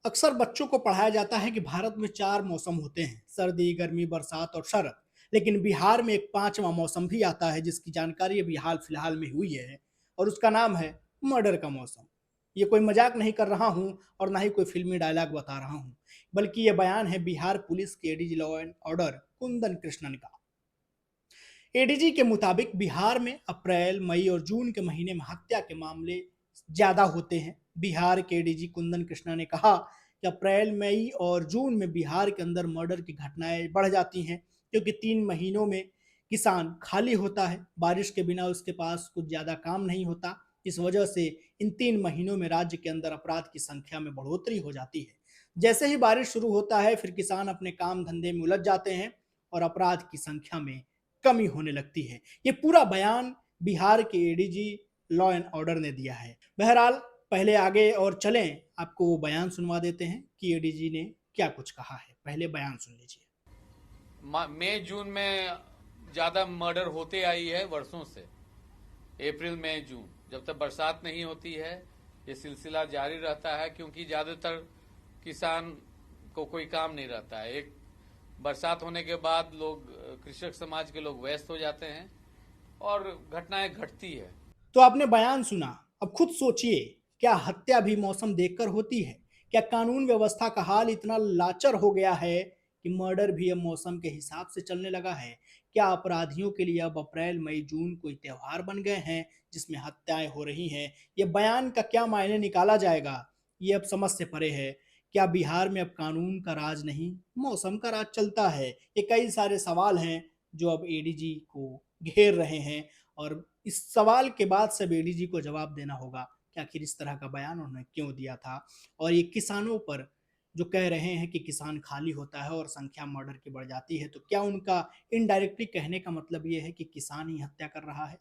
अक्सर बच्चों को पढ़ाया जाता है कि भारत में 4 मौसम होते हैं, सर्दी, गर्मी, बरसात और शरद। लेकिन बिहार में एक 5वां मौसम भी आता है जिसकी जानकारी अभी हाल-फिलहाल में हुई है और उसका नाम है मर्डर का मौसम। ये कोई मजाक नहीं कर रहा हूँ और ना ही कोई फ़िल्मी डायलॉग बता रहा हूँ, बल्कि ये बयान है बिहार पुलिस के ADG law and order Kundan Krishnan का। एडीजी के मुताबिक बिहार में अप्रैल, मई और जून के महीने में हत्या के मामले ज्यादा होते हैं। बिहार के एडीजी कुंदन कृष्णा ने कहा कि अप्रैल, मई और जून में बिहार के अंदर मर्डर की घटनाएं बढ़ जाती हैं क्योंकि 3 महीनों में किसान खाली होता है, बारिश के बिना उसके पास कुछ ज्यादा काम नहीं होता। इस वजह से इन 3 महीनों में राज्य के अंदर अपराध की संख्या में बढ़ोतरी हो जाती है। जैसे ही बारिश शुरू होता है फिर किसान अपने काम धंधे में उलझ जाते हैं और अपराध की संख्या में कमी होने लगती है। ये पूरा बयान बिहार के एडीजी लॉ एंड ऑर्डर ने दिया है। बहरहाल पहले आगे और चलें, आपको वो बयान सुनवा देते हैं कि एडीजी ने क्या कुछ कहा है। पहले बयान सुन लीजिए। मई जून में ज़्यादा मर्डर होते आई है वर्षों से। अप्रैल मई जून जब तक बरसात नहीं होती है ये सिलसिला जारी रहता है, क्योंकि ज़्यादातर किसान को कोई काम नहीं रहता है। एक बरसात होने के बाद लोग, कृषक समाज के लोग व्यस्त हो जाते हैं और घटनाएं घटती है। तो आपने बयान सुना, अब खुद सोचिए, क्या हत्या भी मौसम देखकर होती है? क्या कानून व्यवस्था का हाल इतना लाचर हो गया है कि मर्डर भी अब मौसम के हिसाब से चलने लगा है? क्या अपराधियों के लिए अब अप्रैल, मई, जून कोई त्योहार बन गए हैं जिसमें हत्याएं हो रही हैं? ये बयान का क्या मायने निकाला जाएगा, ये अब समझ से परे है। क्या बिहार में अब कानून का राज नहीं, मौसम का राज चलता है? ये कई सारे सवाल हैं जो अब एडीजी को घेर रहे हैं और इस सवाल के बाद सब एडीजी को जवाब देना होगा कि आखिर इस तरह का बयान उन्होंने क्यों दिया था। और ये किसानों पर जो कह रहे हैं कि किसान खाली होता है और संख्या मर्डर की बढ़ जाती है, तो क्या उनका इनडायरेक्टली कहने का मतलब ये है कि किसान ही हत्या कर रहा है?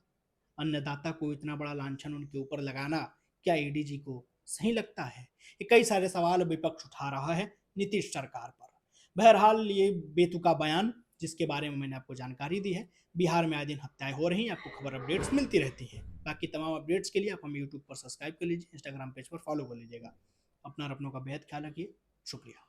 अन्नदाता को इतना बड़ा लांछन उनके ऊपर लगाना क्या एडीजी को सही लगता है? ये कई सारे सवाल विपक्ष उठा रहा है नीतीश सरकार पर। बहरहाल ये बेतुका बयान जिसके बारे में मैंने आपको जानकारी दी है। बिहार में आए दिन हत्याएं हो रही हैं, आपको खबर अपडेट्स मिलती रहती हैं। बाकी तमाम अपडेट्स के लिए आप हमें यूट्यूब पर सब्सक्राइब कर लीजिए, इंस्टाग्राम पेज पर फॉलो कर लीजिएगा। अपना और अपनों का बेहद ख्याल रखिए। शुक्रिया।